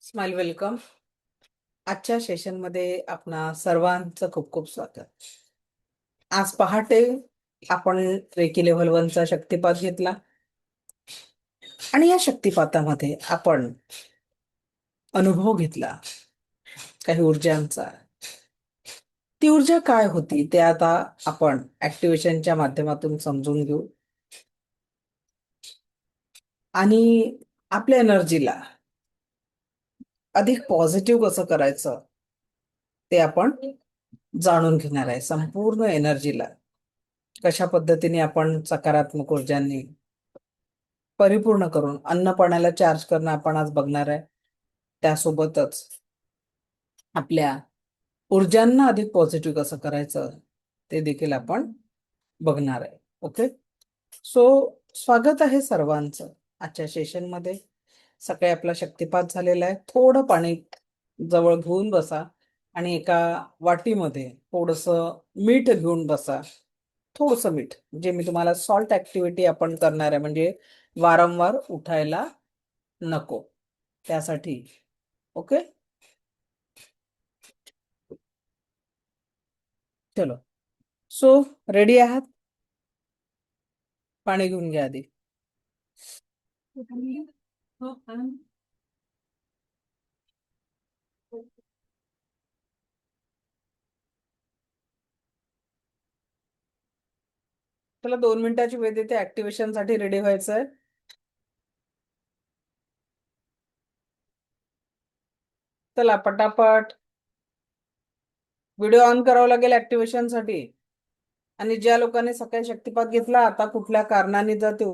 Smile welcome. आजच्या सेशनमध्ये आपणा सर्वांचं खूप खूप स्वागत. आज पहाटे आपण रेकी लेव्हल 1चा शक्तिपात घेतला आणि या शक्तिपातामध्ये आपण अनुभव घेतला काही ऊर्जांचा. ती ऊर्जा काय होती ते आता आपण ऍक्टिव्हेशनच्या माध्यमातून समजून घेऊ आणि आपल्या एनर्जीला अधिक पॉझिटिव्ह कसं करायचं ते आपण जाणून घेणार आहे. संपूर्ण एनर्जीला कशा पद्धतीने आपण सकारात्मक ऊर्जांनी परिपूर्ण करून अन्न पाण्याला चार्ज करणं आपण आज बघणार आहे. त्यासोबतच आपल्या ऊर्जांना अधिक पॉझिटिव्ह कसं करायचं ते देखील आपण बघणार आहे. ओके, सो स्वागत आहे सर्वांचं आजच्या सेशनमध्ये. सकाळी आपला शक्तिपात झालेला आहे. थोडं पाणी जवळ घेऊन बसा आणि एका वाटीमध्ये थोडस मीठ घेऊन बसा. थोडस मीठ, जे मी तुम्हाला सॉल्ट ऍक्टिव्हिटी आपण करणार आहे, म्हणजे वारंवार उठायला नको त्यासाठी. ओके, चलो. सो रेडी आहात? पाणी घेऊन घ्या आधी. चला, 2 मिनिटाची वेळ देते. ऍक्टिव्हेशन साठी रेडी व्हायचंय. चला पटापट. व्हिडिओ ऑन करावा लागेल ऍक्टिव्हेशन साठी. आणि ज्या लोकांनी सकाळी शक्तिपात घेतला, आता कुठल्या कारणाने जर ते,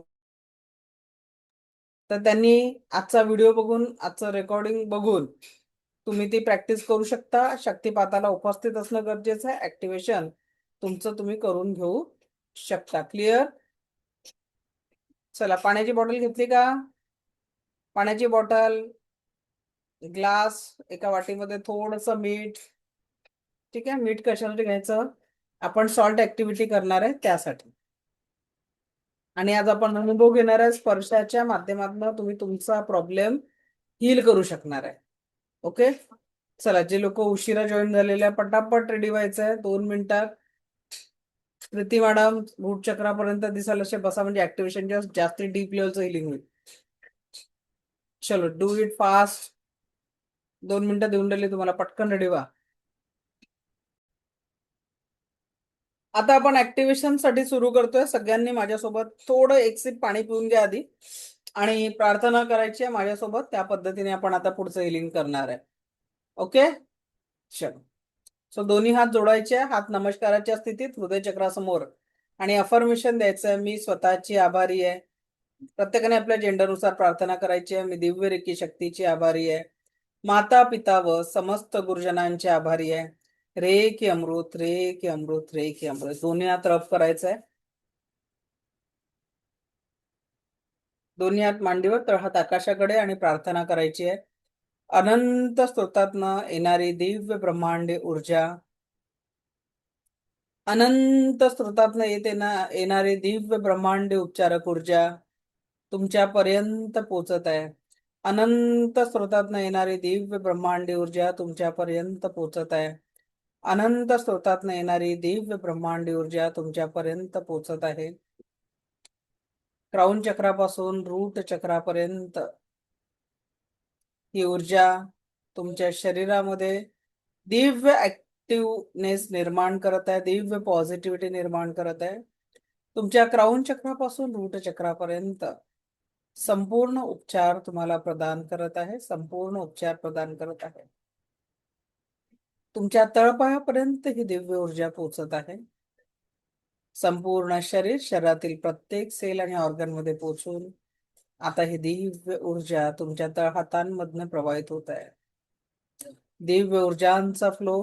तर त्यांनी आजचा व्हिडिओ बघून, आजचं रेकॉर्डिंग बघून तुम्ही ती प्रॅक्टिस करू शकता. शक्तिपाताला उपस्थित असणं गरजेचं आहे. ऍक्टिव्हेशन तुमचं तुम्ही करून घेऊ शकता. क्लिअर? चला, पाण्याची बॉटल घेतली का? पाण्याची बॉटल, ग्लास, एका वाटीमध्ये थोडस मीठ. ठीक आहे, मीठ कशासाठी घ्यायचं? आपण सॉल्ट ऍक्टिव्हिटी करणार आहे त्यासाठी. आणि आज आपण अनुभव घेणार आहे. स्पर्शाच्या माध्यमातून तुम्ही तुमचा प्रॉब्लेम हील करू शकणार आहे. ओके, चला. जे लोक उशिरा जॉईन झालेले आहे, पटापट रेडी व्हायचं आहे. 2 मिनिटात. प्रीती मॅडम, रूट चक्रापर्यंत दिसाल असे बसा, म्हणजे ऍक्टिव्हेशन जास्त डीप लेवलचं हिलिंग होईल. चलो, डू इट फास्ट. 2 मिनिटं देऊन राहिली तुम्हाला, पटकन रेडी व्हा. आता आपण ऍक्टिव्हेशन साठी सुरू करतोय. सगळ्यांनी माझ्यासोबत थोडं एक सिप पाणी पिऊन घ्या आधी आणि प्रार्थना करायची आहे माझ्यासोबत. त्या पद्धतीने आपण आता पुढचं हिलिंग करणार आहे. ओके, चलो. सो दोन्ही हात जोडायचे, हात नमस्काराच्या स्थितीत, हृदय चक्रासमोर, आणि अफर्मेशन द्यायचं आहे: मी स्वतःची आभारी आहे. प्रत्येकाने आपल्या जेंडरनुसार प्रार्थना करायची आहे: मी दिव्य रेकी शक्तीची आभारी आहे. माता पिता व समस्त गुरुजनांचे आभारी आहे. रे की अमृत, रे की अमृत, रे की अमृत. दोन्ही हात रफ करायचं आहे. दोन्ही हात मांडीवर, तळहात आकाशाकडे, आणि प्रार्थना करायची आहे: अनंत स्रोतातनं येणारी दिव्य ब्रह्मांडी ऊर्जा, अनंत स्रोतातनं येणारी दिव्य ब्रह्मांडी उपचारक ऊर्जा तुमच्यापर्यंत पोचत आहे. अनंत स्रोतातनं येणारी दिव्य ब्रह्मांडी ऊर्जा तुमच्यापर्यंत पोचत आहे. अनंत स्रोतातनं येणारी दिव्य ब्रह्मांडी ऊर्जा तुमच्यापर्यंत पोचत आहे. क्राऊन चक्रापासून रूट चक्रापर्यंत ही ऊर्जा तुमच्या शरीरामध्ये दिव्य ऍक्टिव्हनेस निर्माण करत आहे, दिव्य पॉझिटिव्हिटी निर्माण करत आहे. तुमच्या क्राऊन चक्रापासून रूट चक्रापर्यंत संपूर्ण उपचार तुम्हाला प्रदान करत आहे, संपूर्ण उपचार प्रदान करत आहे. तुमच्या तळपायापर्यंत ही दिव्य ऊर्जा पोहोचत आहे. संपूर्ण शरीरातील प्रत्येक सेल आणि ऑर्गन मध्ये पोहोचून आता ही दिव्य ऊर्जा तुमच्या तळहातांमधनं प्रवाहित होत आहे. दिव्य ऊर्जांचा फ्लो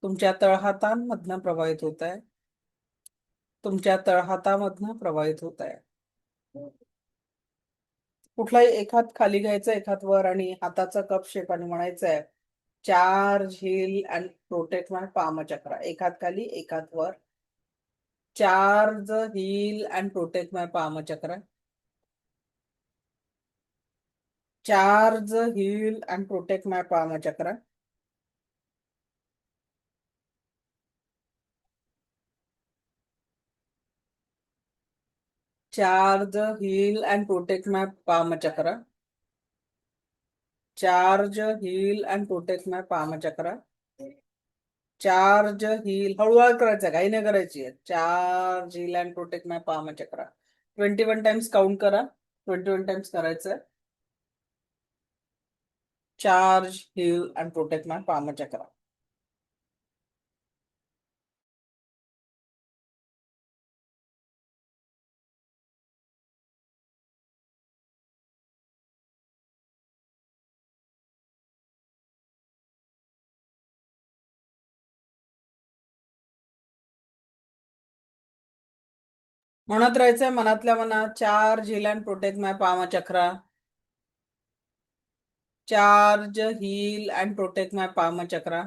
तुमच्या तळहातांमधनं प्रवाहित होत आहे, तुमच्या तळहातामधनं प्रवाहित होत आहे. कुठलाही एक हात खाली घ्यायचा, एक हात वर, आणि हाताचा कप शेप, आणि म्हणायचं आहे: charge, heal and protect my palm chakra. एक हात खाली, एक हात वर. Charge, heal and protect my palm chakra. Charge, heal and protect my palm chakra. Charge, heal and protect my palm chakra. Charge, heal and protect my palm chakra. Charge, heal, हळूहळू करायचं आहे, काही नाही करायची आहे. Charge, heal and protect my palm chakra. 21 times count करा. 21 times करायचं. Charge, heal and protect my palm chakra. म्हणत राहायचंय मनातल्या मनात, charge, heal and protect my palm chakra. Charge, heal and protect my palm chakra.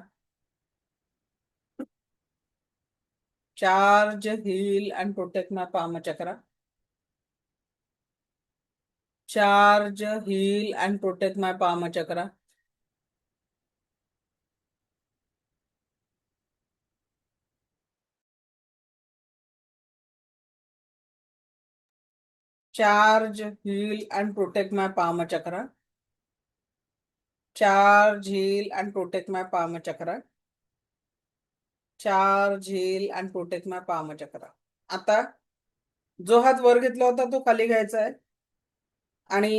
Charge, heal and protect my palm chakra. Charge, heal and protect my palm chakra. Charge, heal and protect my palm chakra. Charge, heal and protect my palm chakra. Charge, heal and protect my palm chakra. आता जो हात वर घेतला होता तो खाली घ्यायचा आहे आणि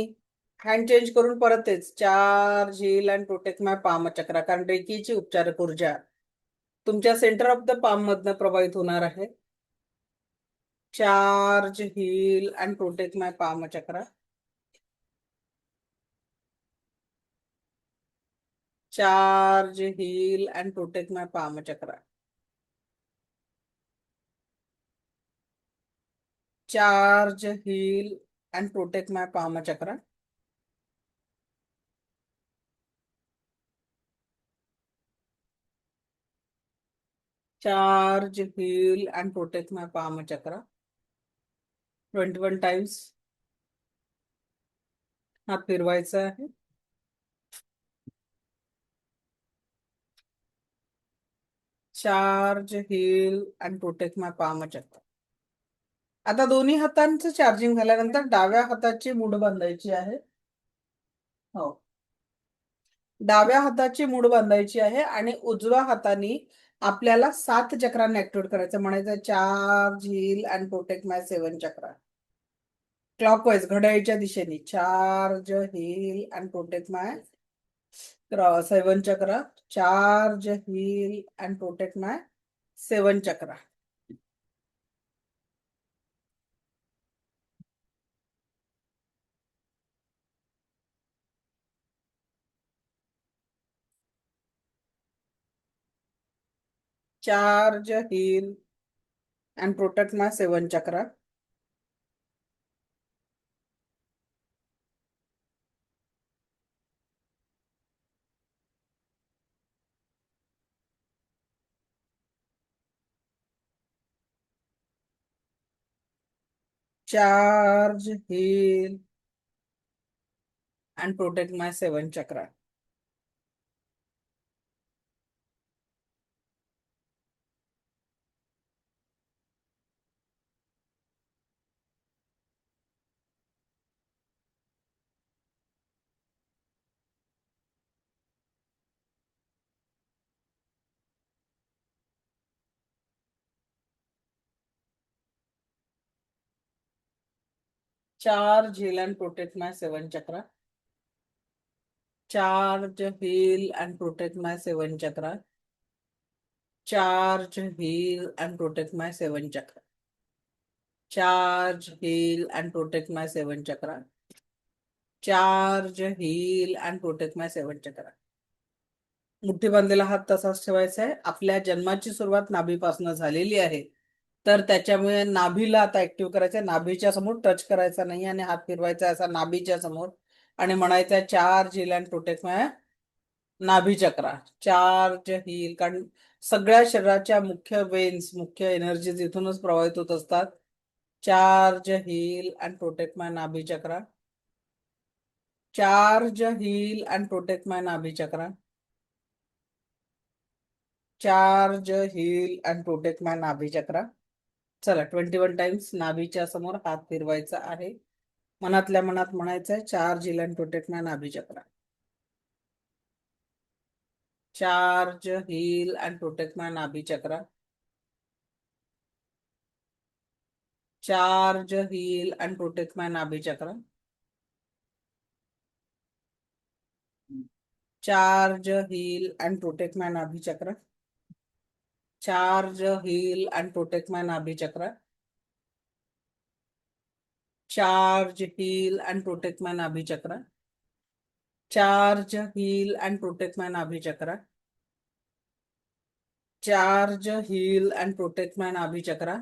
हँड चेंज करून परत तेच charge, heal and protect my palm chakra. कारण रेकीची उपचारक ऊर्जा तुमच्या सेंटर ऑफ द पाम मधनं प्रभावित होणार आहे. Charge, heal and protect my palm chakra. Charge, heal and protect my palm chakra. Charge, heal and protect my palm chakra. Charge, heal and protect my palm chakra. 21 times हात फिरवायचा आहे. Charge, heal and protect my palm chakra. आता दोन्ही हातांचं charging झाल्यानंतर डाव्या हाताची मूठ बांधायची आहे. हो, डाव्या हाताची मूठ बांधायची आहे आणि उजव्या हाताने आपल्याला 7 चक्रांना ऍक्टिव्हेट करायचं. म्हणायचं charge, heal and protect my 7 chakra. Clockwise घड्याळीच्या दिशेने. Charge, heal and protect my 7 chakra. Charge, heal and protect my 7 chakra. Charge, heal and protect my 7 chakra. Charge, heal and protect my 7 chakra. Charge, heal and protect my 7 chakra. Charge, heal and protect my 7 chakra. Charge, heal and protect my 7 chakra. Charge, heal and protect my 7 chakra. Charge, heal and protect my 7 चक्रा. मुठी बांधलेला हात तसाच ठेवायचा आहे. आपल्या जन्माची सुरुवात नाभीपासून झालेली आहे, तर त्याच्यामुळे नाभीला आता ऍक्टिव्ह करायचं आहे. नाभीच्या समोर टच करायचा नाही आणि हात फिरवायचा असा नाभीच्या समोर आणि म्हणायचं charge, heal and protect my नाभी chakra. Charge, heal, कारण सगळ्या शरीराच्या मुख्य वेन्स, मुख्य एनर्जीज इथूनच प्रवाहित होत असतात. Charge, heal and protect my नाभी chakra. Charge, heal and protect my नाभी chakra. Charge, heal and protect my नाभी chakra. चला 21 टाइम्स नाभीच्या समोर हात फिरवायचा आहे. मनातल्या मनात म्हणायचं आहे, charge, heal and protect my नाभी chakra. Charge, heal and protect my नाभी chakra. Charge, heal and protect my नाभी chakra. Charge, heal and protect my नाभी chakra. Charge, heal and protect my नाभी chakra. Charge, heal and protect my नाभी chakra. Charge, heal and protect my नाभी chakra. Charge, heal and protect my नाभी chakra.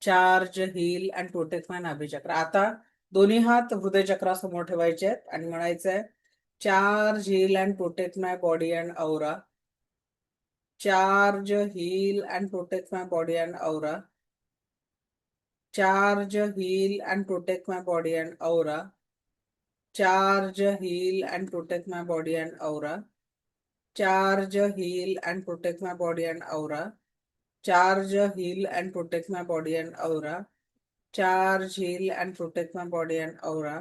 Charge, heal and protect my नाभी chakra. आता दोन्ही हात हृदय चक्रासमोर ठेवायचे आहेत आणि म्हणायचं आहे, charge, heal and protect my body and aura. Charge, heal and protect my body and aura. Charge, heal and protect my body and aura. Charge, heal and protect my body and aura. Charge, heal and protect my body and aura. Charge, heal and protect my body and aura. Charge, heal and protect my body and aura.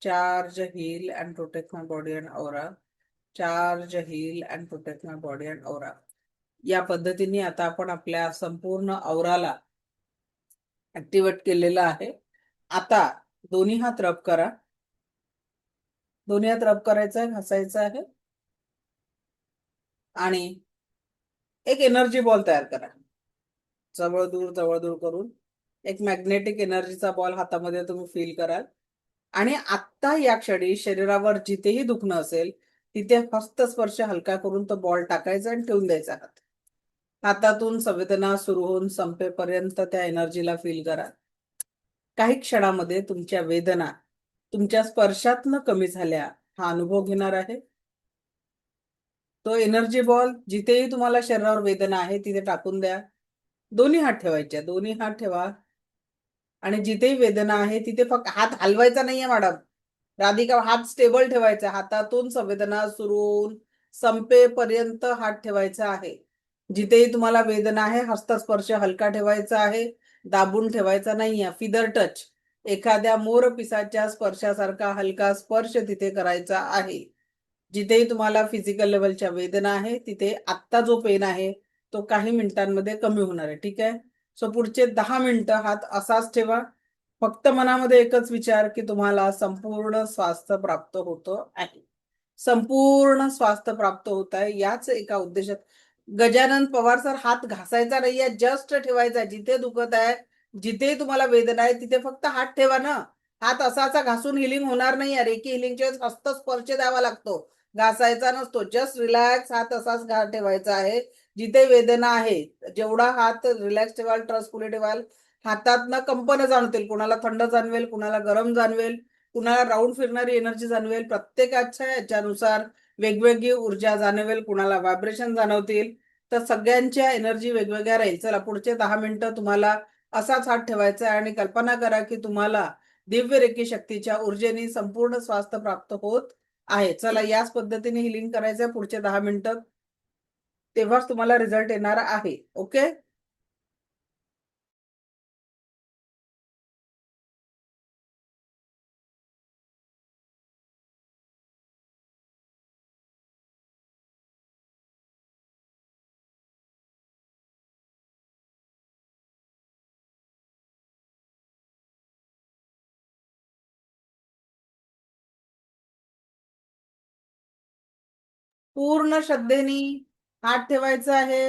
Charge, heal and protect my body and aura. Charge, heal and protect my body and aura. या पद्धतीने आता आपण आपल्या संपूर्ण औराला activate केलेलं आहे. आता दोन्ही हात रब करा. दोन्ही हात रब करायचं आहे, घासायचं आहे आणि एक एनर्जी बॉल तयार करा. जवळ दूर करून एक मॅग्नेटिक एनर्जीचा बॉल हातामध्ये तुम्ही फील कराल आणि आत्ता या क्षणी शरीरावर जिथेही दुखणं असेल तिथे हस्तस्पर्श हलका करून तो बॉल टाकायचा आणि ठेवून द्यायचा हात. हातातून संवेदना सुरू होऊन संपेपर्यंत त्या एनर्जीला फील करा. काही क्षणामध्ये तुमच्या वेदना तुमच्या स्पर्शातनं कमी झाल्या हा अनुभव घेणार आहे. तो एनर्जी बॉल जिथेही तुम्हाला शरीरावर वेदना आहे तिथे टाकून द्या. दोन्ही हात ठेवायचे, दोन्ही हात ठेवा आणि जिथेही वेदना आहे तिथे फक्त हात हलवायचा नाहीये मॅडम. राधिका, हात स्टेबल ठेवायचा. हातातून संवेदना सुरू होऊन संपेपर्यंत हात ठेवायचा आहे. जिथेही तुम्हाला वेदना आहे हस्तस्पर्श हलका ठेवायचा आहे, दाबून ठेवायचा नाहीये. फिदर टच, एखाद्या मोरपिसाच्या स्पर्शासारखा हलका स्पर्श तिथे करायचा आहे. जिथेही तुम्हाला फिजिकल लेवलच्या वेदना आहे तिथे आत्ता जो पेन आहे तो काही मिनिटांमध्ये कमी होणार आहे. ठीक आहे. सो पुढचे 10 मिनिटं हात असाच ठेवा. फक्त मनामध्ये एकच विचार की तुम्हाला संपूर्ण स्वास्थ्य प्राप्त होतं आहे. संपूर्ण स्वास्थ्य प्राप्त होत आहे याच एका उद्देशात. गजानन पवार सर, हात घासायचा नाहीये, जस्ट ठेवायचा. जिथे दुखत आहे, जिथे तुम्हाला वेदना आहे तिथे फक्त हात ठेवा ना. हात असाचा घासून हिलिंग होणार नाही. रेकी हिलिंगच्या वेळेस हस्तस्पर्श द्यावा लागतो, घासायचा नसतो. जस्ट रिलॅक्स हात असाच ठेवायचा आहे. जिथे वेदना आहे जेवढा हात रिलॅक्स ठेवाल, ट्रस्टफुली ठेवाल, हातातनं कंपन जाणवतील. कुणाला थंड जाणवेल, कुणाला गरम जाणवेल, कुणाला राऊंड फिरणारी एनर्जी जाणवेल. प्रत्येकाच्या याच्यानुसार वेगवेगळी ऊर्जा जाणवेल, कुणाला व्हायब्रेशन जाणवतील. तर सगळ्यांच्या एनर्जी वेगवेगळ्या राहील. चला पुढचे 10 मिनिटं तुम्हाला असाच हात ठेवायचा आहे आणि कल्पना करा की तुम्हाला दिव्य रेकी शक्तीच्या ऊर्जेने संपूर्ण स्वास्थ्य प्राप्त होत आहे. चला याच पद्धतीने हिलिंग करायचं पुढचे 10 मिनिटं, तेव्हाच तुम्हाला रिझल्ट येणार आहे. ओके. पूर्ण श्रद्धेने हात ठेवायचा आहे.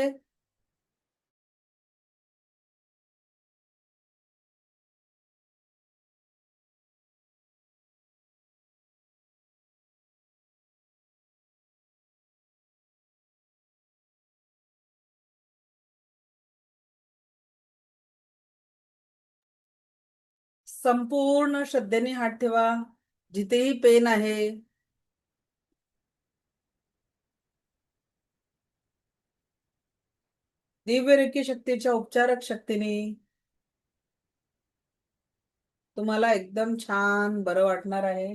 संपूर्ण श्रद्धेने हात ठेवा जिथेही पेन आहे. दिव्य रेकी शक्तीच्या उपचारक शक्तीने तुम्हाला एकदम छान बरं वाटणार आहे.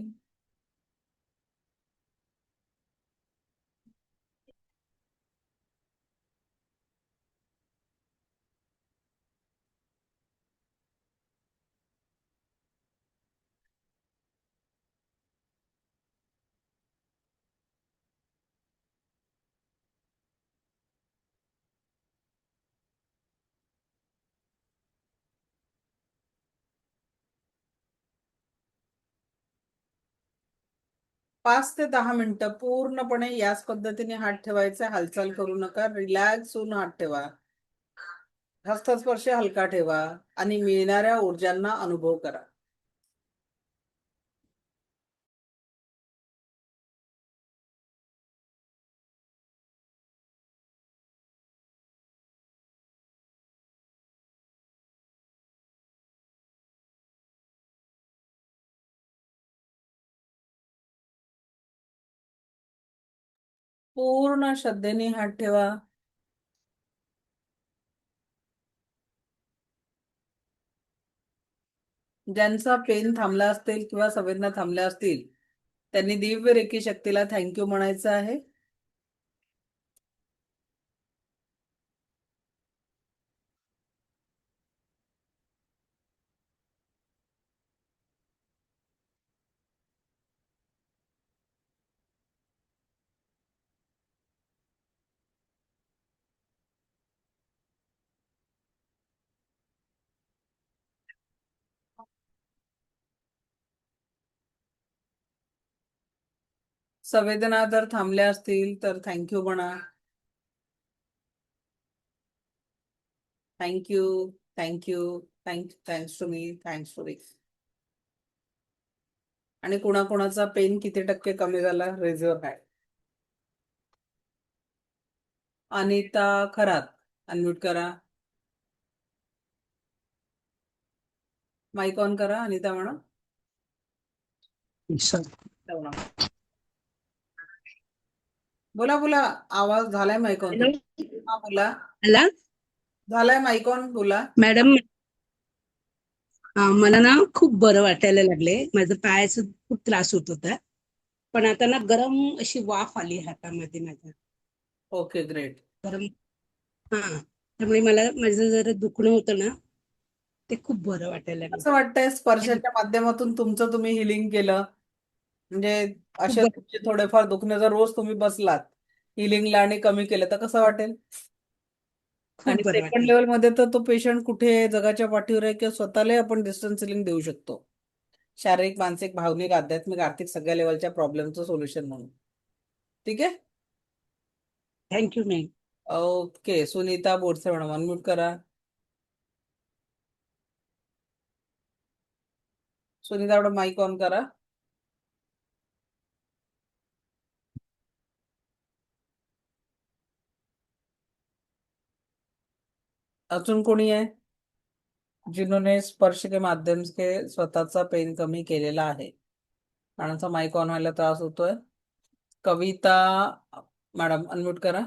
5 ते 10 मिनिटं पूर्णपणे याच पद्धतीने हात ठेवायचा, हालचाल करू नका, रिलॅक्स होऊन हात ठेवा, हस्तस्पर्श हलका ठेवा आणि मिळणाऱ्या ऊर्जांना अनुभव करा. पूर्ण श्रद्धेने हात ठेवा. ज्यांचा पेन थांबला असतील किंवा संवेदना थांबल्या असतील त्यांनी दिव्य रेखी शक्तीला थँक्यू म्हणायचं आहे. संवेदना जर थांबल्या असतील तर थँक्यू म्हणा. Thank you, thank you, thanks to me, thanks to me. आणि कुणाकुणाचा पेन किती टक्के कमी झाला raise your hand. Anita Kharat unmute करा, माईक ऑन करा. अनिता म्हणा. बोला बोला, आवाज झालाय माईक ऑन. हॅलो. हा बोला. हॅलो झालाय माईक ऑन, बोला. मॅडम, मला ना खूप बरं वाटायला लागले. माझं पायाचा खूप त्रास होत होता, पण आता ना गरम अशी वाफ आली हातामध्ये माझ्या. Okay, great. गरम. त्यामुळे मला माझं जरा दुखणं होतं ना, ते खूप बरं वाटायला लागलं. असं वाटतंय स्पर्शाच्या माध्यमातून तुमचं तुम्ही हिलिंग केलं, म्हणजे असे तुमचे थोडेफार दुखणे जर रोज तुम्ही बसलात हिलिंगला आणि कमी केलं तर कसं वाटेल. खूप आणि बरं सेकंड वाटेल. लेवल मध्ये तर तो पेशंट कुठे आहे, जगाच्या पाठीवर आहे, किंवा स्वतःलाही आपण डिस्टन्स हिलिंग देऊ शकतो. शारीरिक, मानसिक, भावनिक, आध्यात्मिक, आर्थिक सगळ्या लेवलच्या प्रॉब्लेमचं सोल्युशन म्हणून. ठीक आहे. Thank you ma'am. Okay, Sunita Borse madam unmute करा. सुनीता मॅडम माईक ऑन करा. अजून कोणी आहे जिन्होंने स्पर्श के माध्यम से स्वतःचा पेन कमी केलेला आहे? माणसा माईक ऑन व्हायला त्रास होतोय. कविता मॅडम अनम्यूट करा.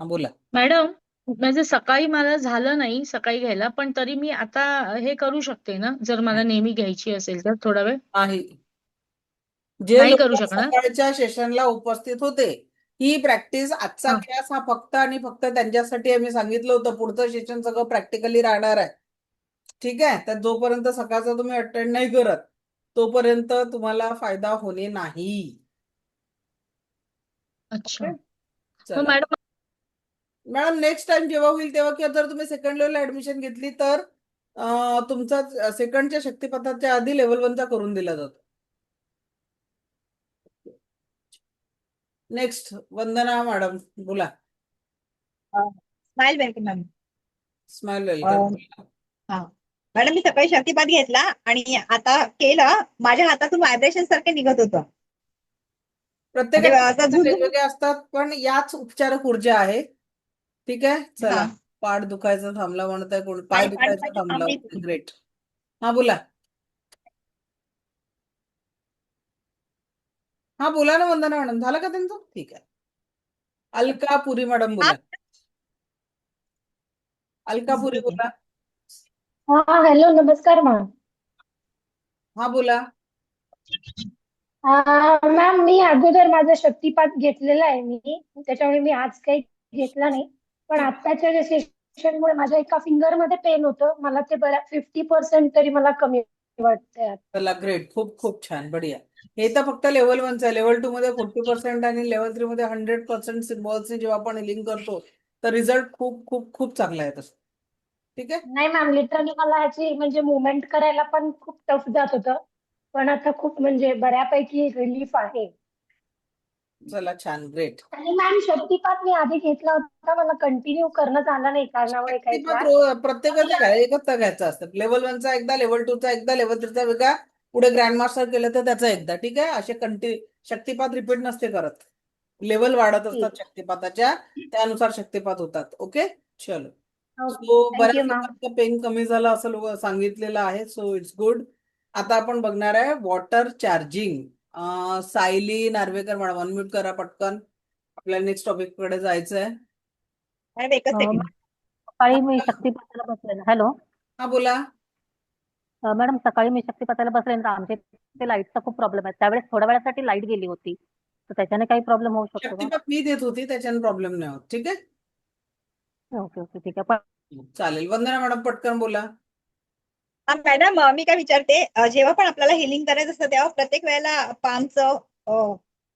हा बोला. मॅडम, माझं सकाळी मला झालं नाही सकाळी घ्यायला, पण तरी मी आता हे करू शकते ना, जर मला नेहमी घ्यायची असेल तर थोडा वेळ? नाही, जे नाही लोक करू शकणार? सकाळच्या सेशनला उपस्थित होते, ही प्रॅक्टिस, आजचा हा. क्लास हा फक्त आणि फक्त त्यांच्यासाठी आम्ही सांगितलं होतं. पुढचं सेशन सगळं प्रॅक्टिकली राहणार आहे. ठीक आहे. तर जोपर्यंत सकाळचा तुम्ही अटेंड नाही करत तोपर्यंत तुम्हाला फायदा होणे नाही. अच्छा. ओके, मग चला मॅडम, मॅडम. नेक्स्ट टाइम जेव्हा होईल तेव्हा, किंवा जर तुम्ही सेकंड लेवलला ऍडमिशन घेतली तर तुमचा सेकंडच्या शक्तिपथाच्या आधी लेवल 1चा करून दिला जातो. नेक्स्ट वंदना मॅडम, बोला. Smile welcome ma'am. Smile welcome. हा मॅडम, मी सकाळी शक्तिपात घेतला आणि आता केलं, माझ्या हातातून व्हायब्रेशन सारखे निघत होतं. म्हणजे प्रत्येकाचे असं प्रयत्न झुंजून. वेगवेगळे असतात, पण याच उपचारक ऊर्जा आहे. ठीक आहे, चला. हा. पाठ दुखायचा थांबला म्हणताय कोण? पाय नाही, पाठ दुखायचा दुखायची थांबला. थांबली. ग्रेट. हा बोला. हा बोला ना वंदना मॅडम, झालं का त्यांचं? ठीक आहे. अलकापुरी मॅडम हा. बोला. अलकापुरी बोला. हा, हॅलो, नमस्कार मॅम. हा बोला. मॅम, मी अगोदर माझा शक्तिपात घेतलेला आहे मी, त्याच्यामुळे मी आज काही घेतला नाही. पण ठीक. आत्ताच्या सेशनमुळे माझ्या एका फिंगर मध्ये पेन होतं, मला ते बऱ्या 50% तरी मला कमी वाटतंय. चला, ग्रेट. खूप खूप छान, बढिया. हे तर फक्त लेवल 1चं आहे. लेवल 2 मध्ये 40% आणि लेवल 3 मध्ये 100% सिम्बॉल्सने जेव्हा आपण हिलिंग करतो तर रिझल्ट खूप खूप खूप चांगला आहे तसं. ठीक आहे. नाही मॅम, लिटरली मला ह्याची म्हणजे मुवमेंट करायला पण खूप टफ जात होतं. पण आता खूप म्हणजे बऱ्यापैकी रिलीफ आहे. चला छान, ग्रेट. आणि मॅम शक्तिपात मी आधी घेतला होता, मला कंटिन्यू करणं झालं नाही कारणामुळे काही शक्तिपात त्रास. प्रत्येकाच्या घरी एकच घ्यायचं असतं. लेवल 1चा एकदा, लेवल 2चा एकदा, लेवल 3चा वेगळा, पुढे ग्रँड मास्टर केलं तर त्याचा एकदा. ठीक आहे, असे शक्तिपात रिपीट नसते करत. लेवल वाढत असतात शक्तिपाताच्या, त्यानुसार शक्तिपात होतात. ओके, चलो. सो थँक्यू बऱ्याच मॅम. लोकांचा पेन कमी झाला असं लोक सांगितलेलं आहे. So it's good. आता आपण बघणार आहे water charging. Sayali Narvekar madam, unmute करा पटकन. आपल्याला नेक्स्ट टॉपिक कडे जायचं आहे. मॅडम एकच सेकंड. सकाळी मी शक्तिपाताला बसले ना. हॅलो हा बोला. मॅडम, सकाळी मी शक्तिपाताला बसले ना, आमच्या इथे लाईटचा खूप प्रॉब्लेम आहे. त्यावेळेस थोड्या वेळासाठी लाईट गेली होती, तर त्याच्याने काही प्रॉब्लेम होऊ शकतो का? शक्तिपात मी देत होती, त्याच्याने प्रॉब्लेम नाही होत. ठीक आहे, ओके ओके ठीक आहे. पण चालेल. वंदना मॅडम पटकन बोला. मॅडम मी काय विचारते, जेव्हा पण आपल्याला हिलिंग करायचं असतं तेव्हा प्रत्येक वेळेला पामचं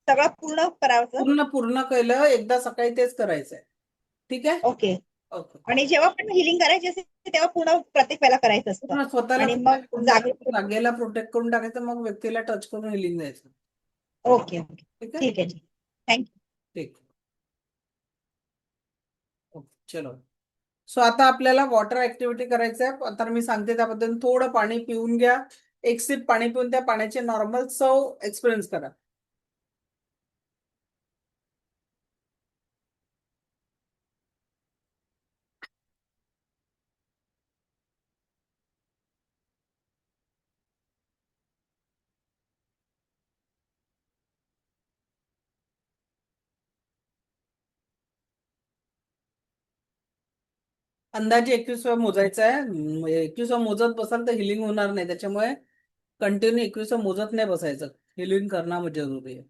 सगळं पूर्ण करावं. पूर्ण पूर्ण केलं एकदा, सकाळी तेच करायचंय. ठीक आहे, ओके. ओके. आणि जेव्हा पण हिलिंग करायची असेल तेव्हा पूर्ण प्रत्येक वेळेला करायचं असतं पूर्ण स्वतःला आणि प्रोटेक्ट मग करून टाकायचं, जागेला प्रोटेक्ट करून टाकायचं, मग व्यक्तीला टच करून हिलिंग द्यायचं. ओके ओके ठीक आहे, ठीक आहे. थँक्यू. ठीक. ओके, चलो. सो आता आपल्याला वॉटर ऍक्टिव्हिटी करायचं आहे. तर मी सांगते त्या पद्धतीने थोडं पाणी पिऊन घ्या. एक सिप पाणी पिऊन त्या पाण्याची नॉर्मल चव एक्सपिरियन्स करा. अंदाजे 21 वेळा मोजायचं आहे. 21 वेळा मोजत बसाल तर हिलिंग होणार नाही. त्याच्यामुळे कंटिन्यू 21 वेळा मोजत नाही बसायचं. हिलिंग करणं जरुरी आहे.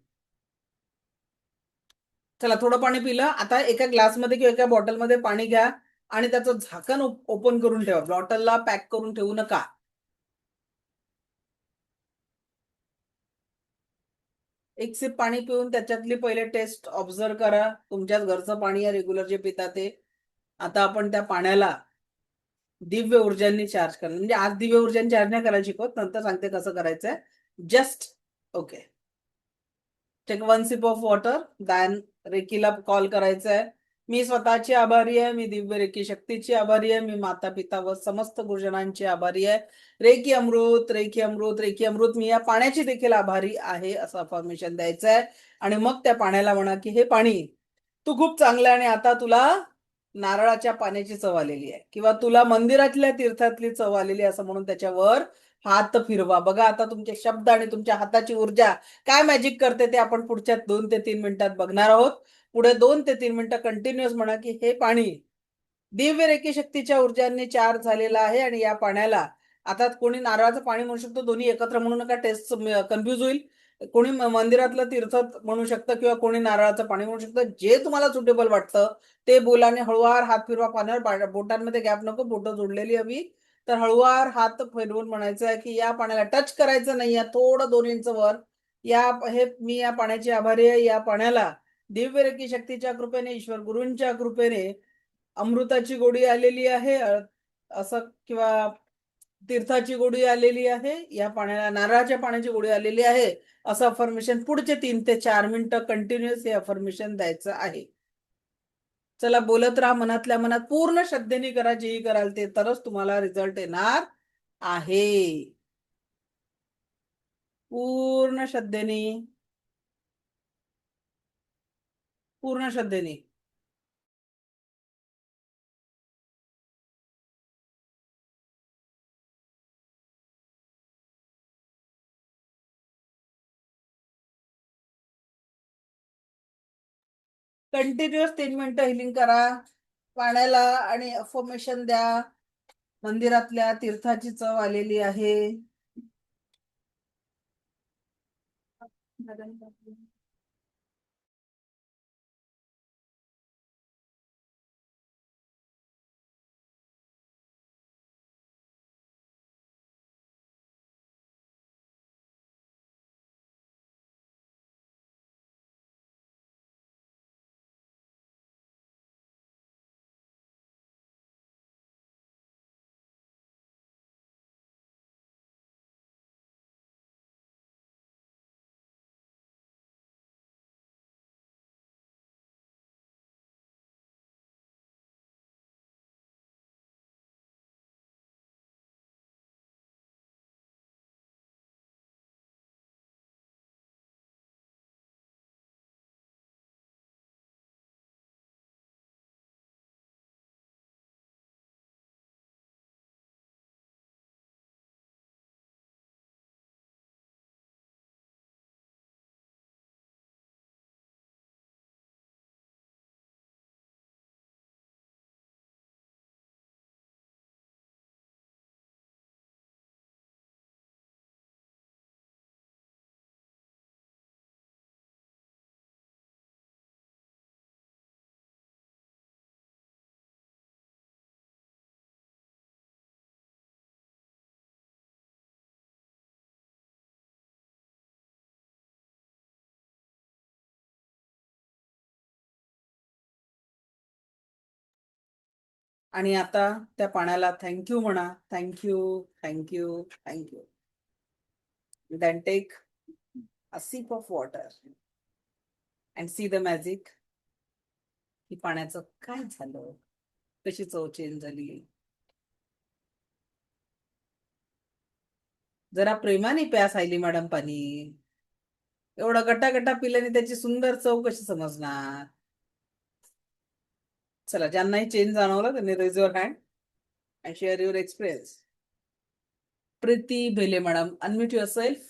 चला, थोडं पाणी पिलं. आता एका ग्लासमध्ये किंवा एका बॉटलमध्ये पाणी घ्या आणि त्याचं झाकण ओपन करून ठेवा. बॉटलला पॅक करून ठेवू नका. एक सिप पाणी पिऊन त्याच्यातली पहिले टेस्ट ऑब्झर्व करा. तुमच्याच घरचं पाणी आहे, रेग्युलर जे पिता ते. आता आपण त्या पाण्याला दिव्य ऊर्जांनी चार्ज करा. म्हणजे आज दिव्य ऊर्जांनी चार्ज नाही करायला शिकवत, नंतर सांगते कसं करायचंय. Just okay, take 1 sip of water. Then रेकीला कॉल करायचं आहे. मी स्वतःची आभारी आहे, मी दिव्य रेकी शक्तीची आभारी आहे, मी माता पिता व समस्त गुरुजनांची आभारी आहे. रेकी अमृत, रेकी अमृत, रेकी अमृत. मी या पाण्याची देखील आभारी आहे, असं अफर्मेशन द्यायचं आहे. आणि मग त्या पाण्याला म्हणा की हे पाणी तू खूप चांगलं आहे आणि आता तुला नारळाच्या पाण्याची चव आलेली आहे, किंवा तुला मंदिरातल्या तीर्थातली चव आलेली आहे, असं म्हणून त्याच्यावर हात फिरवा. बघा आता तुमचे शब्द आणि तुमच्या हाताची ऊर्जा काय मॅजिक करते ते आपण पुढच्या 2 ते 3 मिनिटात बघणार आहोत. पुढे 2 ते 3 मिनिटं कंटिन्युअस म्हणा की हे पाणी दिव्य रेकी शक्तीच्या ऊर्जांनी चार्ज झालेलं आहे. आणि या पाण्याला आता कोणी नारळाचं पाणी म्हणू शकतो, दोन्ही एकत्र म्हणू नका, टेस्ट कन्फ्युज होईल. कोणी मंदिरातलं तीर्थ म्हणू शकतं किंवा कोणी नारळाचं पाणी म्हणू शकतं. जे तुम्हाला सुटेबल वाटतं ते बोला आणि हळूवार हात फिरवा पाण्यावर. बोटांमध्ये गॅप नको, बोटं जोडलेली हवी. तर हळूवार हात फिरवून म्हणायचं आहे की या पाण्याला टच करायचं नाही, थोडं 2 इंच वर. मी या पाण्याची आभारी आहे. या पाण्याला दिव्य रेकी शक्तीच्या कृपेने, ईश्वर गुरूंच्या कृपेने अमृताची गोडी आलेली आहे, असं, किंवा तीर्थाची गोडी आलेली आहे. या पाण्याला नारळाच्या पाण्याची गोडी आलेली आहे, असं अफर्मेशन पुढचे 3 ते 4 मिनिटं कंटिन्युअस हे अफर्मेशन द्यायचं आहे. चला, बोलत राहा मनातल्या मनात. पूर्ण श्रद्धेने करा, जेही कराल ते, तरच तुम्हाला रिझल्ट येणार आहे. पूर्ण श्रद्धेने, पूर्ण श्रद्धेने. कंटिन्युअस 3 मिनिटं हिलिंग करा पाण्याला आणि अफर्मेशन द्या. मंदिरातल्या तीर्थाची चव आलेली आहे. आणि आता त्या पाण्याला थँक्यू म्हणा. Thank you, thank you, thank you. Then take a sip of water and see the magic. की पाण्याचं काय झालं, कशी चव चेंज झाली. जरा प्रेमाने प्या सायली मॅडम पाणी. एवढं गटा गटा पिल्याने त्याची सुंदर चव कशी समजणार. चला, ज्यांनाही चेंज जाणवलं त्यांनी raise your hand and share your experience. Preeti Bhele madam, unmute yourself.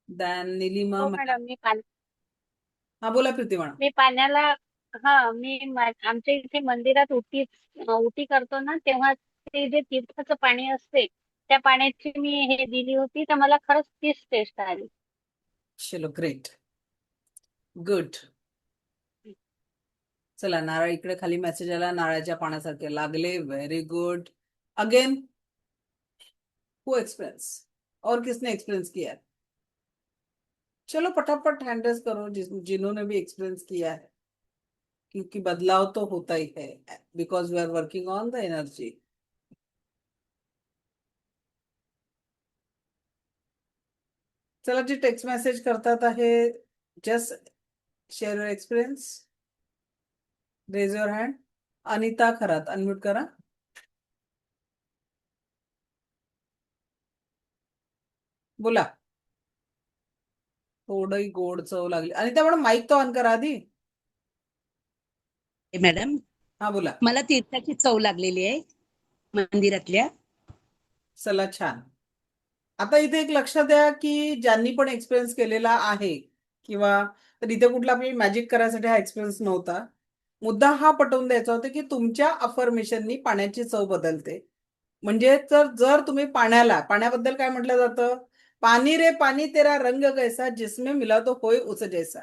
Then Nilima हो मॅडम. मॅडम, हा बोला प्रीती मॅडम. मी पाण्याला आमच्या इथे मंदिरात उटी करतो ना, तेव्हा ते जे तीर्थाचं पाणी असते त्या पाण्याची मी हे दिली होती, तर मला खरंच तीच टेस्ट आली. चलो, ग्रेट, गुड. चला, नारळ इकडे खाली मेसेज आला, नारळाच्या पाण्यासारखे लागले. Very good. अगेन, हु एक्सपीरियंस और किसने एक्सपीरियंस किया है? चलो फटाफट हैंड रेज करो जिन्होंने भी एक्सपीरियंस किया है, क्योंकि बदलाव तो होता ही है, because we are working on the energy. चला, जी टेक्स्ट मेसेज करतात आहे, just share your experience. Raise your hand. Anita Kharat, unmute करा. बोला. थोडी गोड चव लागली. अनिता मॅडम, माईक तो ऑन करा आधी. मॅडम, हा बोला. मला तीर्थाची चव लागलेली आहे मंदिरातल्या. चला, छान. आता इथे एक लक्ष द्या की ज्यांनी पण एक्सपिरियन्स केलेला आहे, किंवा तर इथे कुठला आपल्याला मॅजिक करायसाठी हा एक्सपिरियन्स नव्हता. मुद्दा हा पटवून द्यायचा होता की तुमच्या अफर्मेशननी पाण्याची चव बदलते. म्हणजे जर तुम्ही पाण्याबद्दल काय म्हटलं जातं, पाणी रे पाणी तेरा रंग कैसा जिसमें मिला तो होय उस जैसा.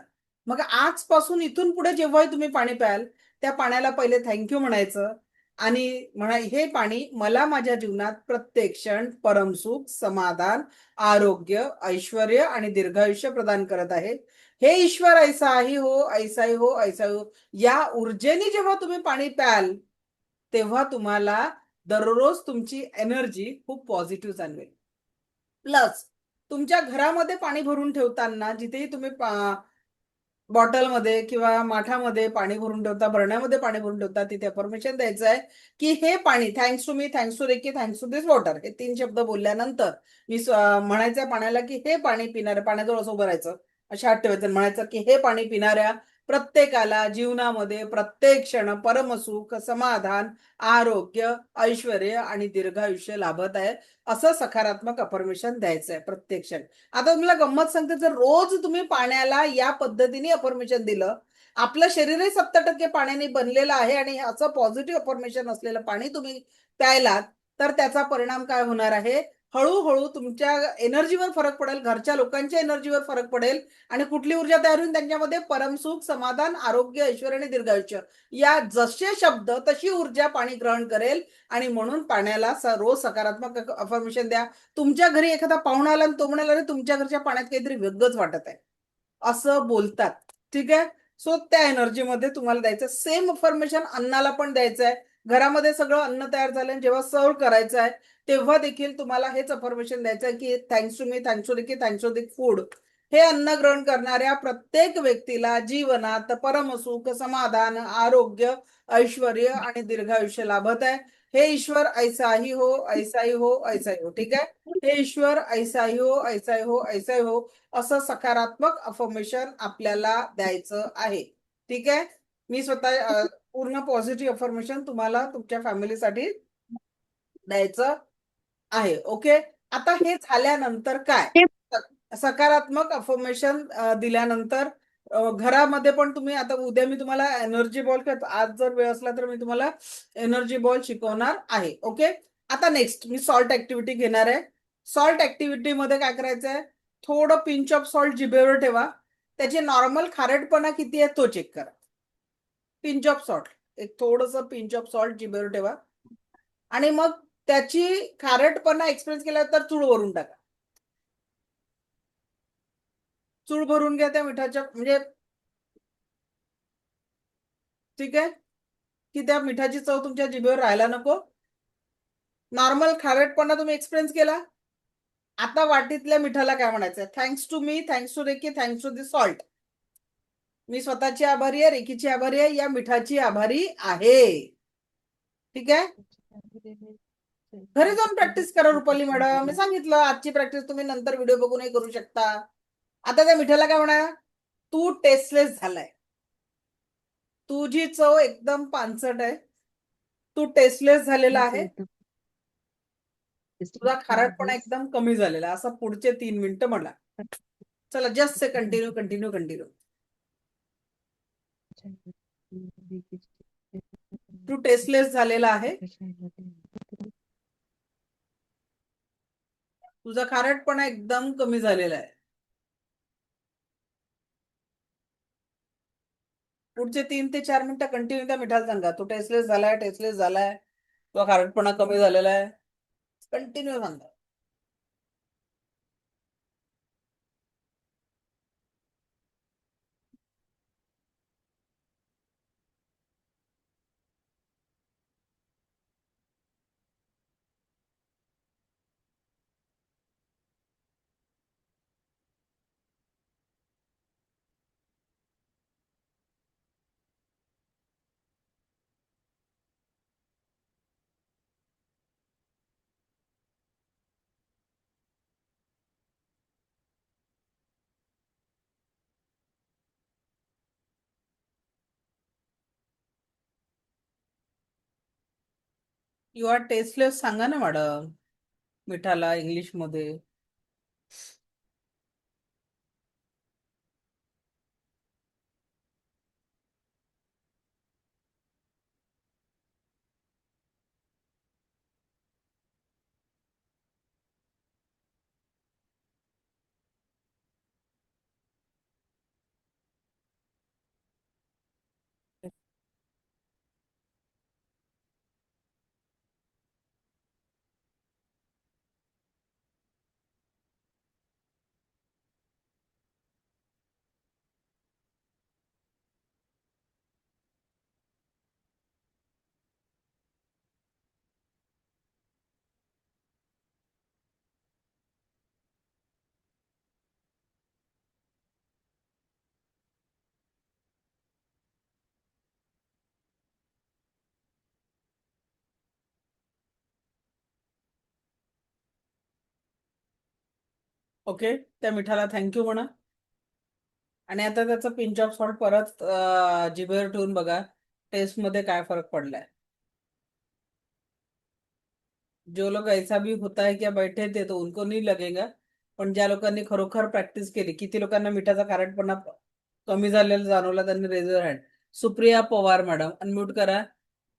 मग आजपासून इथून पुढे जेव्हाही तुम्ही पाणी प्याल, त्या पाण्याला पहिले थँक्यू म्हणायचं आणि हे पाणी मला माझ्या जीवनात प्रत्येक क्षण परमसुख, समाधान, आरोग्य, ऐश्वर्य आणि दीर्घायुष्य प्रदान करत आहे. हे ईश्वर ऐसाही हो, ऐसाही हो, ऐसाही हो, या ऊर्जेने जेव्हा तुम्ही पाणी प्याल, तेव्हा तुम्हाला दररोज तुमची एनर्जी खूप पॉझिटिव्ह जाणवेल. प्लस तुमच्या घरामध्ये पाणी भरून ठेवताना जिथेही तुम्ही बॉटलमध्ये किंवा माठामध्ये पाणी भरून ठेवता, भरण्यामध्ये पाणी भरून ठेवता, तिथे परमिशन द्यायचं आहे की हे पाणी, thanks to me, thanks to reiki, thanks to this water, हे 3 शब्द बोलल्यानंतर मी म्हणायचं पाण्याला की हे पाणी पिणाऱ्या, पाण्याजवळ असं उभं राहायचं, अशा हात ठेवायचं, म्हणायचं की हे पाणी पिणाऱ्या प्रत्येकाला जीवनामध्ये प्रत्येक क्षण परमसुख, समाधान, आरोग्य, ऐश्वर्य आणि दीर्घायुष्य लाभत आहे, असं सकारात्मक अफर्मेशन द्यायचं आहे प्रत्येक क्षण. आता तुम्हाला गंमत सांगते, जर रोज तुम्ही पाण्याला या पद्धतीने अफर्मेशन दिलं, आपलं शरीरही 70% पाण्याने बनलेलं आहे आणि असं पॉझिटिव्ह अफर्मेशन असलेलं पाणी तुम्ही प्यायलात, तर त्याचा परिणाम काय होणार आहे, हळूहळू तुमच्या एनर्जीवर फरक पडेल, घरच्या लोकांच्या एनर्जीवर फरक पडेल आणि कुठली ऊर्जा तयार होईल त्यांच्यामध्ये, परमसुख, समाधान, आरोग्य, ऐश्वर्य आणि दीर्घायुष्य, या जसे शब्द तशी ऊर्जा पाणी ग्रहण करेल. आणि म्हणून पाण्याला रोज सकारात्मक अफर्मेशन द्या. तुमच्या घरी एखादा पाहुणा आला आणि तो म्हणाला, अरे तुमच्या घरच्या पाण्यात काहीतरी वेगळंच वाटत आहे, असं बोलतात. ठीक आहे. सो त्या एनर्जीमध्ये तुम्हाला द्यायचं. सेम अफर्मेशन अन्नाला पण द्यायचं आहे. घरामध्ये सगळं अन्न तयार झालं, जेव्हा सर्व करायचं आहे तेव्हा देखील तुम्हाला हेच अफर्मेशन द्यायचं आहे की thanks to me, thanks to reiki, thanks to the food. हे अन्न ग्रहण करणाऱ्या प्रत्येक व्यक्तीला जीवनात परमसुख, समाधान, आरोग्य, ऐश्वर्य आणि दीर्घायुष्य लाभत आहे. हे ईश्वर ऐसाही हो, ऐसाही हो, ऐसाही हो. ठीक आहे. हे ईश्वर ऐसाही हो, ऐसाही हो, ऐसाही हो, असं सकारात्मक अफर्मेशन आपल्याला द्यायचं आहे. ठीक आहे. मी स्वतः पूर्ण पॉझिटिव्ह अफर्मेशन तुम्हाला तुमच्या फॅमिलीसाठी द्यायचं आहे. ओके. आता हे झाल्यानंतर काय, सकारात्मक अफर्मेशन दिल्यानंतर घरामध्ये पण तुम्ही, आता उद्या मी तुम्हाला एनर्जी बॉल, आज जर वेळ असला तर मी तुम्हाला एनर्जी बॉल शिकवणार आहे. ओके. आता नेक्स्ट मी सॉल्ट ऍक्टिव्हिटी घेणार आहे. सॉल्ट ऍक्टिव्हिटी मध्ये काय करायचं आहे, थोडं पिंच ऑफ सॉल्ट जिभेवर ठेवा, त्याचे नॉर्मल खारटपणा किती आहे तो चेक करा. पिंच ऑफ सॉल्ट, एक थोडस पिंच ऑफ सॉल्ट जिभेवर ठेवा आणि मग त्याची खारटपणा एक्सपिरियन्स केला तर चूळ भरून टाका. चूळ भरून घ्या त्या मिठाच्या, म्हणजे ठीक आहे. की त्या मिठाची चव तुमच्या जिभेवर राहायला नको? नॉर्मल खारटपणा तुम्ही एक्सपिरियन्स केला. आता वाटीतल्या मिठाला काय म्हणायचं? Thanks to me, thanks to reiki, thanks to the salt. मी स्वतःची आभारी आहे, रेकीची आभारी आहे, या मिठाची आभारी आहे. ठीक आहे. घरी जाऊन प्रॅक्टिस करा रुपाली मॅडम. मी सांगितलं आजची प्रॅक्टिस तुम्ही नंतर व्हिडिओ बघूनही करू शकता. आता त्या मिठाला काय म्हणा? तू टेस्टलेस झालाय. तुझी चव एकदम पानसट आहे. तू टेस्टलेस झालेला आहे. तुझा खारटपणा एकदम कमी झालेला आहे. असं पुढचे 3 मिनिटं म्हणा. चला just say continue continue continue. तू टेस्टलेस झालेला आहे. तुझा खारटपणा एकदम कमी झालेला आहे. पुढचे 3 ते 4 मिनिटं कंटिन्यू त्या मिठाला सांगा तू टेस्टलेस झालाय, टेस्टलेस झालाय, तुझा खारटपणा कमी झालेला आहे. कंटिन्यू सांगा. यू आर टेस्टलेस सांगा ना मॅडम मिठाला इंग्लिश मध्ये. ओके. त्या मिठाला थँक्यू म्हणा. आणि आता त्याचा पिंच ऑफ सॉल्ट परत जिभेवर ठेवून बघा टेस्ट मध्ये काय फरक पडलाय. जो लोग ऐसा भी होता है क्या बैठे थे तो उनको नहीं लगेगा. पण ज्या लोकांनी खरोखर प्रॅक्टिस केली, किती लोकांना मिठाचा खारटपणा कमी झालेला जाणवला त्यांनी raise your hand. Supriya Pawar madam unmute करा.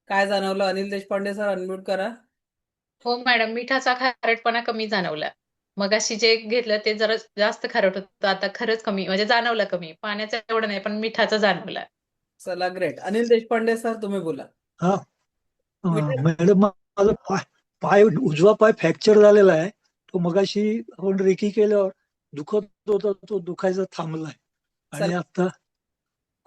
काय जाणवलं? अनिल देशपांडे सर अनम्यूट करा. हो मॅडम, मिठाचा खारटपणा कमी जाणवला. मगाशी जे घेतलं ते जरा जास्त खारट होतं, आता खरंच कमी म्हणजे जाणवलं कमी. पाण्याचं एवढं नाही पण मिठाचा जाणवला. चला ग्रेट. अनिल देशपांडे सर तुम्ही बोला. हा मिठा- मॅडम माझा पाय उजवा पाय फ्रॅक्चर झालेला आहे. तो मगाशी आपण रेकी केल्यावर दुखत होता, तो दुखायचा थांबलाय. आणि चला. आता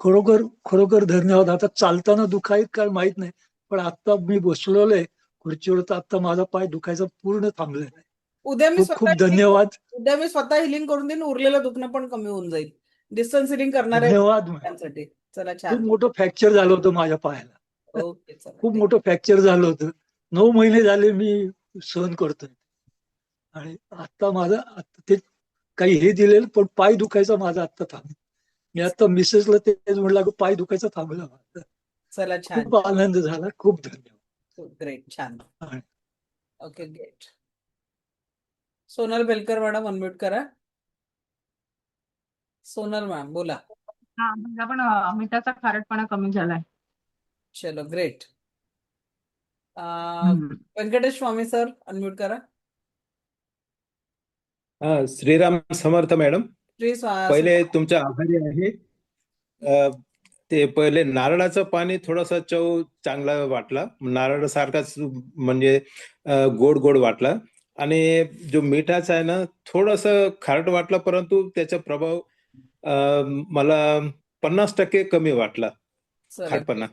खरोखर खरोखर धन्यवाद. आता चालताना दुखायत काय माहित नाही, पण आता मी बसलोय खुर्चीवर तर आता माझा पाय दुखायचा पूर्ण थांबलेला आहे. उद्या मी खूप खूप स्वतः धन्यवाद. उद्या मी स्वतः हिलिंग करून देईन. उरलेलं दुखणं पण कमी होऊन जाईल. डिस्टन्स हिलिंग करणार आहे धन्यवाद मॅडम. त्यांसाठी. चला खूप छान. मोठं फ्रॅक्चर झालं होतं माझ्या पायाला. ओके चला. खूप मोठं फ्रॅक्चर झालं होतं. 9 महिने झाले मी सहन करतोय. आणि आता माझं ते काही हे दिलेलं पण पाय दुखायचा माझा आता थांबला. मी आता मिसेसला तेच म्हणलं अगं पाय दुखायचा थांबला माझा. चला छान. खूप आनंद झाला. खूप धन्यवाद. ग्रेट. छान. आणि ओके ग्रेट. सोनल बेलकर मॅडम अनम्यूट करा. सोनल मॅम बोला. हा माझा पण मिठाचा खारटपणा कमी झालाय. चलो ग्रेट. हम्म. व्यंकटेश स्वामी सर अनम्यूट करा. हा श्रीराम समर्थ मॅडम. प्लीज पहिले तुमच्या आभारी आहे. ते पहिले नारळाचं पाणी थोडासा चव चांगला वाटला, नारळ सारखाच म्हणजे गोड गोड वाटला. आणि जो मिठाचा आहे ना थोडस खारट वाटला, परंतु त्याचा प्रभाव मला 50% कमी वाटला खारटपणा.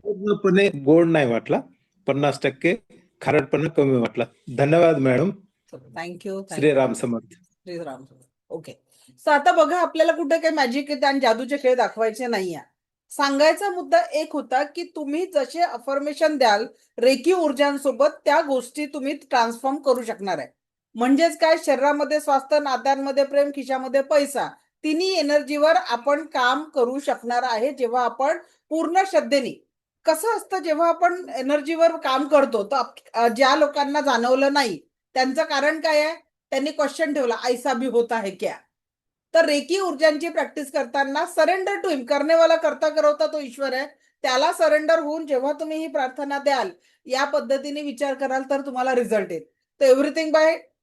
पूर्णपणे गोड नाही वाटला, 50% खारटपणा कमी वाटला. धन्यवाद madam. Thank you. Shriram Samarth. Shriram. Okay. So आता बघा, आपल्याला कुठे काही मॅजिक आणि जादूचे खेळ दाखवायचे नाहीये. सांगायचा मुद्दा एक होता की तुम्ही जसे अफर्मेशन द्याल रेकी ऊर्जांसोबत, त्या गोष्टी तुम्ही ट्रान्सफॉर्म करू शकणार आहे. म्हणजेच काय, शरीरामध्ये स्वास्थ्य, नात्यांमध्ये प्रेम, खिशामध्ये पैसा, तिन्ही एनर्जीवर आपण काम करू शकणार आहे जेव्हा आपण पूर्ण श्रद्धेने. कसं असतं, जेव्हा आपण एनर्जीवर काम करतो तर ज्या लोकांना जाणवलं नाही त्यांचं कारण काय आहे, त्यांनी क्वेश्चन ठेवला, ऐसा भी होता है क्या. तर रेकी ऊर्जांची प्रॅक्टिस करताना सरेंडर टू हिम, करणेवाला करता करवता तो ईश्वर आहे, त्याला सरेंडर होऊन जेव्हा तुम्ही ही प्रार्थना द्याल, या पद्धतीने विचार कराल तर तुम्हाला रिझल्ट येईल. तर everything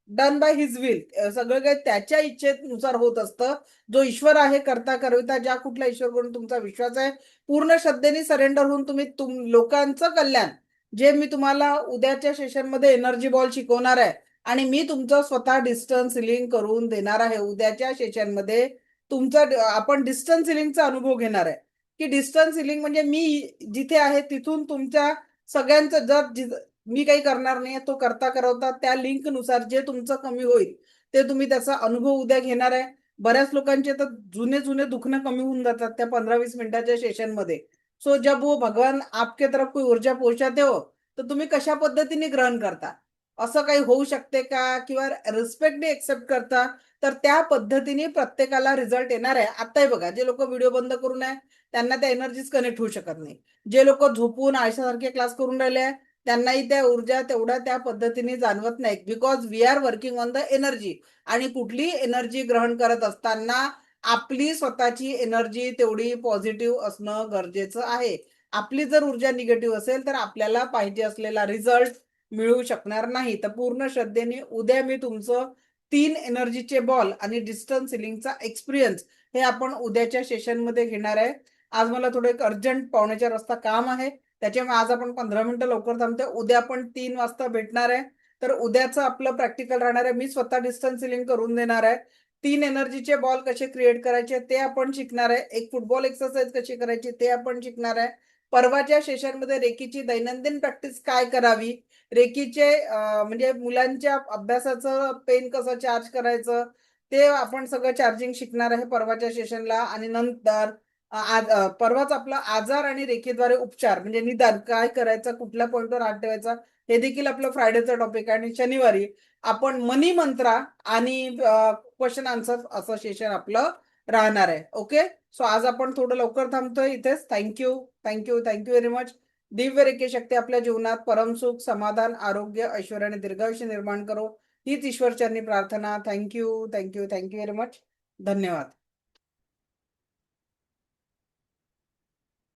done by his will, सगळं काही त्याच्या इच्छेनुसार होत असतं. जो ईश्वर आहे करता करविता, ज्या कुठल्या ईश्वरकडून तुमचा विश्वास आहे, पूर्ण श्रद्धेने सरेंडर होऊन तुम्ही लोकांचं कल्याण, जे मी तुम्हाला उद्याच्या सेशनमध्ये एनर्जी बॉल शिकवणार आहे आणि मी तुमचं स्वतः डिस्टन्स हिलिंग करून देणार आहे. उद्याच्या सेशनमध्ये आपण डिस्टन्स हिलिंगचा अनुभव घेणार आहे की डिस्टन्स हिलिंग म्हणजे मी जिथे आहे तिथून तुमच्या सगळ्यांचं, जर मी काही करणार नाही, तो करता करवता त्या लिंक नुसार जे तुमचं कमी होईल ते तुम्ही त्याचा अनुभव उद्या घेणार आहे. बऱ्याच लोकांचे तर जुने दुखणं कमी होऊन जातात त्या 15-20 मिनिटाच्या सेशनमध्ये. सो जब वो भगवान आपके तरफ कोई ऊर्जा पहुंचाते हो तर तुम्ही कशा पद्धतीने ग्रहण करता, असं काही होऊ शकते का, किंवा रिस्पेक्टने एक्सेप्ट करता, तर त्या पद्धतीने प्रत्येकाला रिझल्ट येणार आहे. आताही बघा, जे लोक व्हिडिओ बंद करून आहे त्यांना त्या एनर्जीज कनेक्ट होऊ शकत नाही. जे लोक झोपून आळशासारखे क्लास करून राहिले आहे त्यांनाही त्या ऊर्जा तेवढ्या त्या पद्धतीने जाणवत नाही, because we are working on the energy. आणि कुठली एनर्जी ग्रहण करत असताना आपली स्वतःची एनर्जी तेवढी पॉझिटिव्ह असणं गरजेचं आहे. आपली जर ऊर्जा निगेटिव्ह असेल तर आपल्याला पाहिजे असलेला रिझल्ट मिळू शकणार नाही. तर पूर्ण श्रद्धेने उद्या मी तुमचं 3 एनर्जीचे बॉल आणि डिस्टन्स हिलिंगचा एक्सपिरियन्स हे आपण उद्याच्या सेशनमध्ये घेणार आहे. आज मला थोडं एक अर्जंट पाहुण्याच्या रस्ता काम आहे, त्याच्यामुळे आज आपण 15 मिनिटं लवकर थांबतोय. उद्या आपण 3 वाजता भेटणार आहे. तर उद्याचं आपलं प्रॅक्टिकल राहणार आहे. मी स्वतः डिस्टन्स हिलिंग करून देणार आहे. 3 एनर्जीचे बॉल कसे क्रिएट करायचे ते आपण शिकणार आहे. एक फुटबॉल एक्सरसाइज कशी करायची ते आपण शिकणार आहे. परवाच्या सेशनमध्ये रेकीची दैनंदिन प्रॅक्टिस काय करावी, रेकीचे म्हणजे मुलांच्या अभ्यासाचं पेन कसं चार्ज करायचं ते आपण सगळं चार्जिंग शिकणार आहे परवाच्या सेशनला. आणि नंतर परवाच आपला आजार आणि रेकीद्वारे उपचार म्हणजे निदान काय करायचं, कुठल्या पॉइंटवर हात ठेवायचा, हे देखील आपलं फ्रायडेचं टॉपिक आहे. आणि शनिवारी आपण मनी मंत्रा आणि क्वेश्चन आन्सर असं सेशन आपलं राहणार आहे. ओके. सो आज आपण थोडं लवकर थांबतोय इथेच. Thank you very much. Divya recce शक्ती आपल्या जीवनात परमसुख, समाधान, आरोग्य, ऐश्वर्य आणि दीर्घायुष्य निर्माण करो, हीच ईश्वरचरणी प्रार्थना. Thank you very much. धन्यवाद.